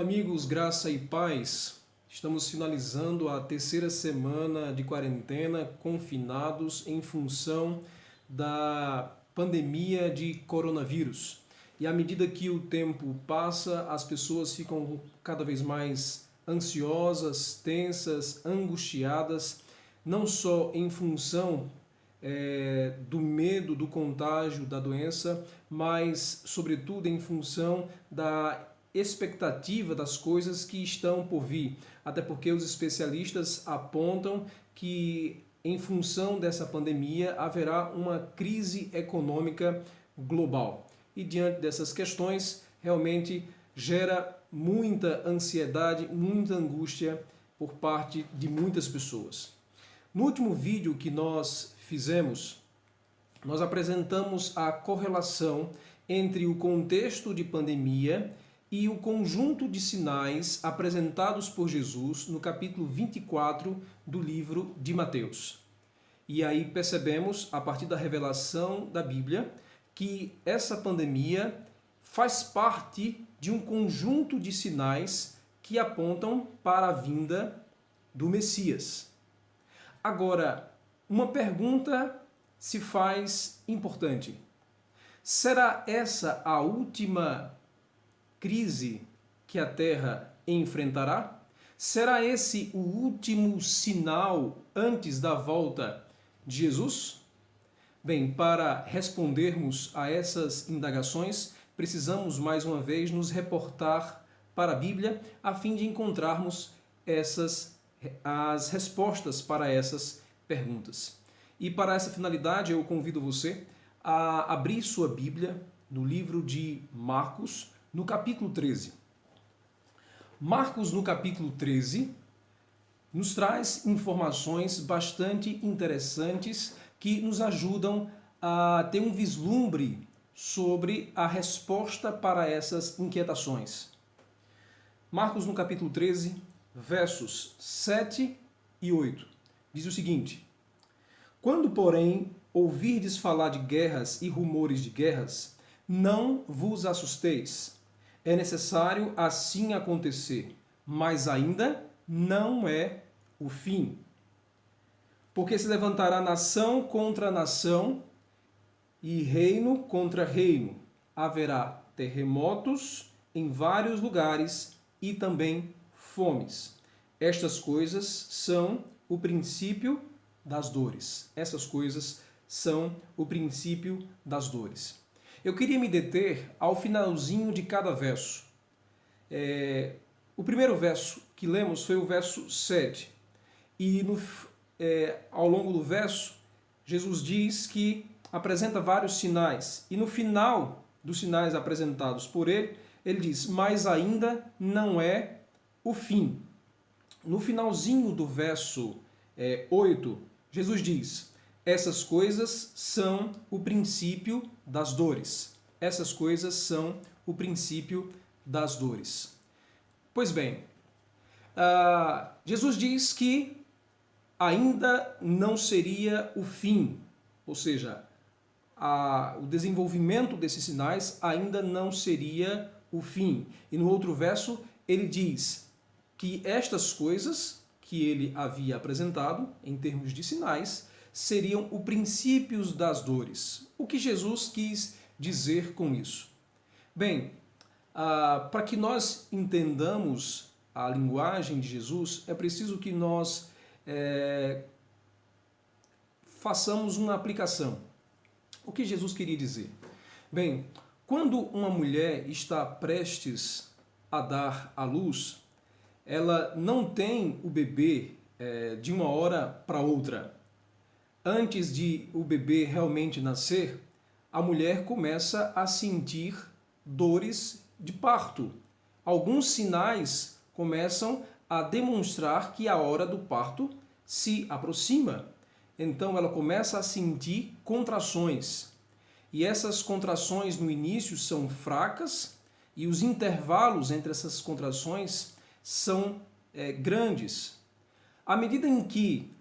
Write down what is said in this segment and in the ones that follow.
amigos, graça e paz. Estamos finalizando a terceira semana de quarentena, confinados em função da pandemia de coronavírus. E à medida que o tempo passa, as pessoas ficam cada vez mais ansiosas, tensas, angustiadas, não só em função do medo do contágio da doença, mas sobretudo em função da expectativa das coisas que estão por vir. Até porque os especialistas apontam que em função dessa pandemia haverá uma crise econômica global. E diante dessas questões, realmente gera muita ansiedade, muita angústia por parte de muitas pessoas. No último vídeo que nós fizemos, nós apresentamos a correlação entre o contexto de pandemia e o conjunto de sinais apresentados por Jesus no capítulo 24 do livro de Mateus. E aí percebemos, a partir da revelação da Bíblia, que essa pandemia faz parte de um conjunto de sinais que apontam para a vinda do Messias. Agora, uma pergunta se faz importante. Será essa a última crise que a Terra enfrentará? Será esse o último sinal antes da volta de Jesus? Bem, para respondermos a essas indagações, precisamos mais uma vez nos reportar para a Bíblia a fim de encontrarmos as respostas para essas perguntas. E para essa finalidade eu convido você a abrir sua Bíblia no livro de Marcos, no capítulo 13. Marcos, no capítulo 13, nos traz informações bastante interessantes que nos ajudam a ter um vislumbre sobre a resposta para essas inquietações. Marcos, no capítulo 13, versos 7 e 8, diz o seguinte: Quando, porém, ouvirdes falar de guerras e rumores de guerras, não vos assusteis. É necessário assim acontecer, mas ainda não é o fim. Porque se levantará nação contra nação e reino contra reino. Haverá terremotos em vários lugares e também fomes. Estas coisas são o princípio das dores. Essas coisas são o princípio das dores. Eu queria me deter ao finalzinho de cada verso. O primeiro verso que lemos foi o verso 7. E ao longo do verso, Jesus diz que apresenta vários sinais. E no final dos sinais apresentados por ele, ele diz, mas ainda não é o fim. No finalzinho do verso 8, Jesus diz, essas coisas são o princípio das dores. Essas coisas são o princípio das dores. Pois bem, Jesus diz que ainda não seria o fim, ou seja, o desenvolvimento desses sinais ainda não seria o fim. E no outro verso ele diz que estas coisas que ele havia apresentado em termos de sinais seriam os princípios das dores. O que Jesus quis dizer com isso? Bem, para que nós entendamos a linguagem de Jesus, é preciso que nós façamos uma aplicação. O que Jesus queria dizer? Bem, quando uma mulher está prestes a dar à luz, ela não tem o bebê de uma hora para outra. Antes de o bebê realmente nascer, a mulher começa a sentir dores de parto. Alguns sinais começam a demonstrar que a hora do parto se aproxima. Então ela começa a sentir contrações. E essas contrações no início são fracas e os intervalos entre essas contrações são grandes. À medida em que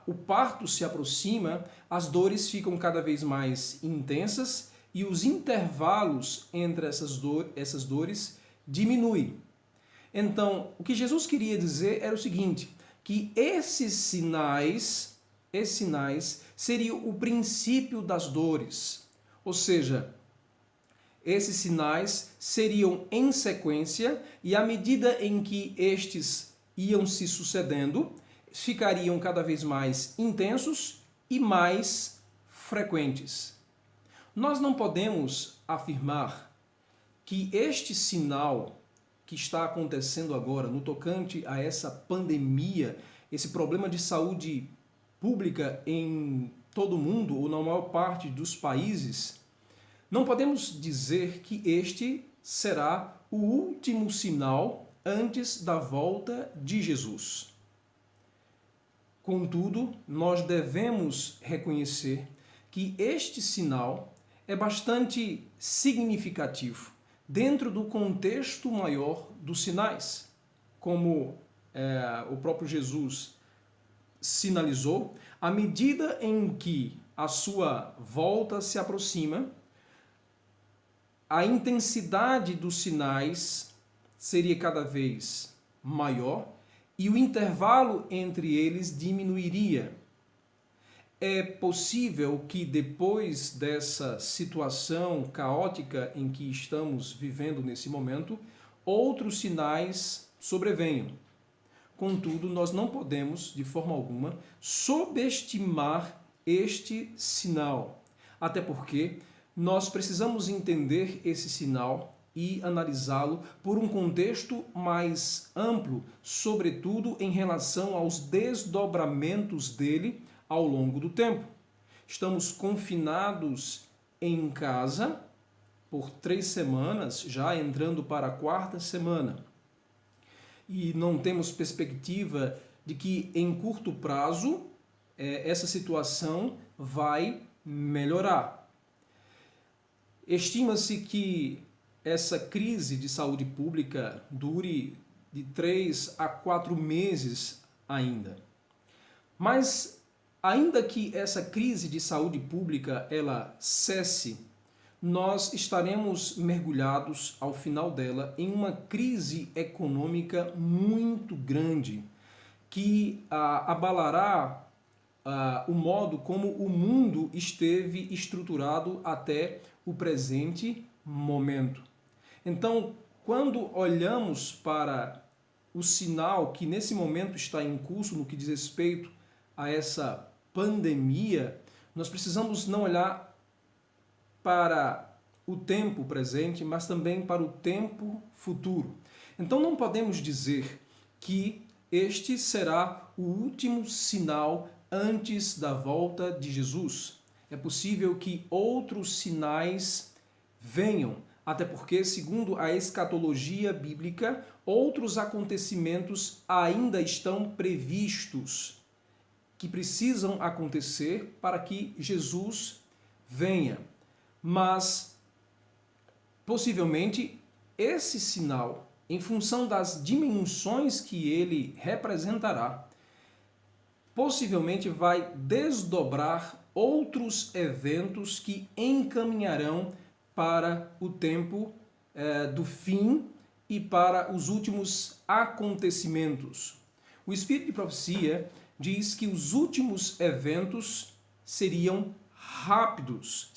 o parto se aproxima, as dores ficam cada vez mais intensas e os intervalos entre essas dores diminuem. Então, o que Jesus queria dizer era o seguinte, que esses sinais seriam o princípio das dores. Ou seja, esses sinais seriam em sequência e à medida em que estes iam se sucedendo, ficariam cada vez mais intensos e mais frequentes. Nós não podemos afirmar que este sinal que está acontecendo agora no tocante a essa pandemia, esse problema de saúde pública em todo o mundo ou na maior parte dos países, não podemos dizer que este será o último sinal antes da volta de Jesus. Contudo, nós devemos reconhecer que este sinal é bastante significativo dentro do contexto maior dos sinais. Como o próprio Jesus sinalizou, à medida em que a sua volta se aproxima, a intensidade dos sinais seria cada vez maior e o intervalo entre eles diminuiria. É possível que depois dessa situação caótica em que estamos vivendo nesse momento, outros sinais sobrevenham. Contudo, nós não podemos, de forma alguma, subestimar este sinal. Até porque nós precisamos entender esse sinal e analisá-lo por um contexto mais amplo, sobretudo em relação aos desdobramentos dele ao longo do tempo. Estamos confinados em casa por 3 semanas, já entrando para a 4ª semana. E não temos perspectiva de que em curto prazo essa situação vai melhorar. Estima-se que essa crise de saúde pública dure de 3 a 4 meses ainda. Mas, ainda que essa crise de saúde pública ela cesse, nós estaremos mergulhados ao final dela em uma crise econômica muito grande que abalará o modo como o mundo esteve estruturado até o presente momento. Então, quando olhamos para o sinal que nesse momento está em curso no que diz respeito a essa pandemia, nós precisamos não olhar para o tempo presente, mas também para o tempo futuro. Então não podemos dizer que este será o último sinal antes da volta de Jesus. É possível que outros sinais venham, até porque, segundo a escatologia bíblica, outros acontecimentos ainda estão previstos, que precisam acontecer para que Jesus venha. Mas, possivelmente, esse sinal, em função das dimensões que ele representará, possivelmente vai desdobrar outros eventos que encaminharão para o tempo do fim e para os últimos acontecimentos. O Espírito de Profecia diz que os últimos eventos seriam rápidos.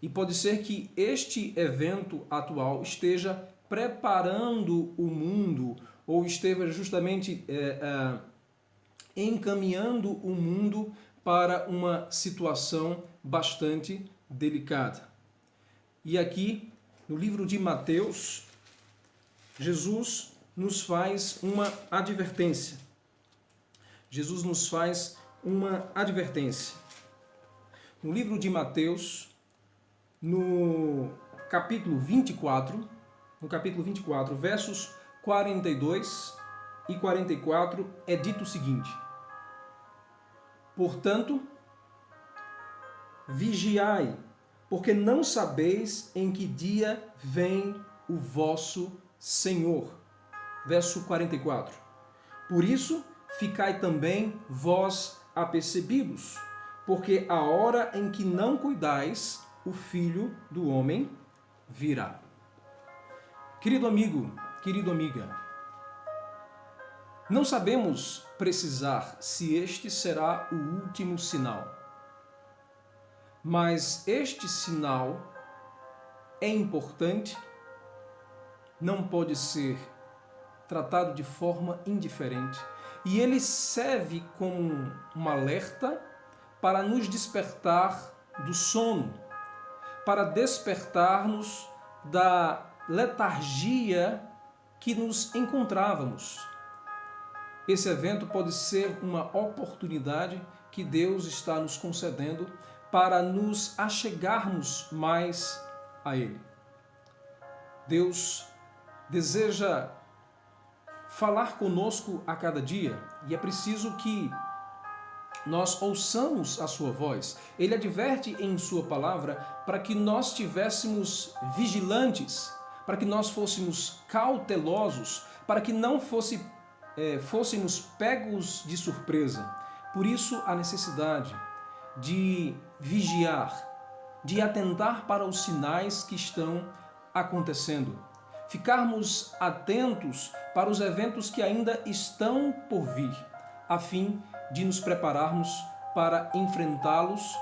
E pode ser que este evento atual esteja preparando o mundo ou esteja justamente encaminhando o mundo para uma situação bastante delicada. E aqui, no livro de Mateus, Jesus nos faz uma advertência. No livro de Mateus, no capítulo 24, versos 42 e 44, é dito o seguinte: Portanto, vigiai, porque não sabeis em que dia vem o vosso Senhor. Verso 44. Por isso, ficai também vós apercebidos, porque a hora em que não cuidais, o Filho do Homem virá. Querido amigo, querido amiga, não sabemos precisar se este será o último sinal, mas este sinal é importante, não pode ser tratado de forma indiferente e ele serve como um alerta para nos despertar do sono, para despertar-nos da letargia que nos encontrávamos. Esse evento pode ser uma oportunidade que Deus está nos concedendo para nos achegarmos mais a Ele. Deus deseja falar conosco a cada dia e é preciso que nós ouçamos a sua voz. Ele adverte em sua palavra para que nós estivéssemos vigilantes, para que nós fôssemos cautelosos, para que não fôssemos pegos de surpresa. Por isso a necessidade de vigiar, de atentar para os sinais que estão acontecendo, ficarmos atentos para os eventos que ainda estão por vir, a fim de nos prepararmos para enfrentá-los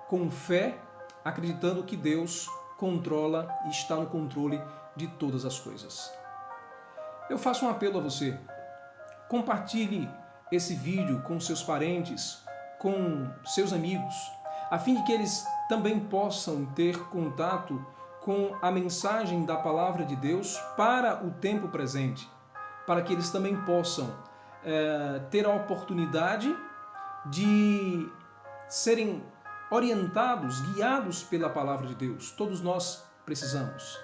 com fé, acreditando que Deus controla e está no controle de todas as coisas. Eu faço um apelo a você. Compartilhe esse vídeo com seus parentes, com seus amigos, a fim de que eles também possam ter contato com a mensagem da palavra de Deus para o tempo presente, para que eles também possam ter a oportunidade de serem orientados, guiados pela palavra de Deus. Todos nós precisamos.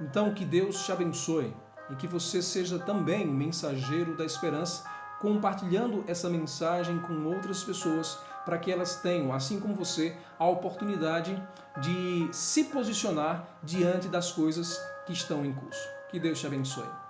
Então, que Deus te abençoe e que você seja também um mensageiro da esperança, compartilhando essa mensagem com outras pessoas, para que elas tenham, assim como você, a oportunidade de se posicionar diante das coisas que estão em curso. Que Deus te abençoe.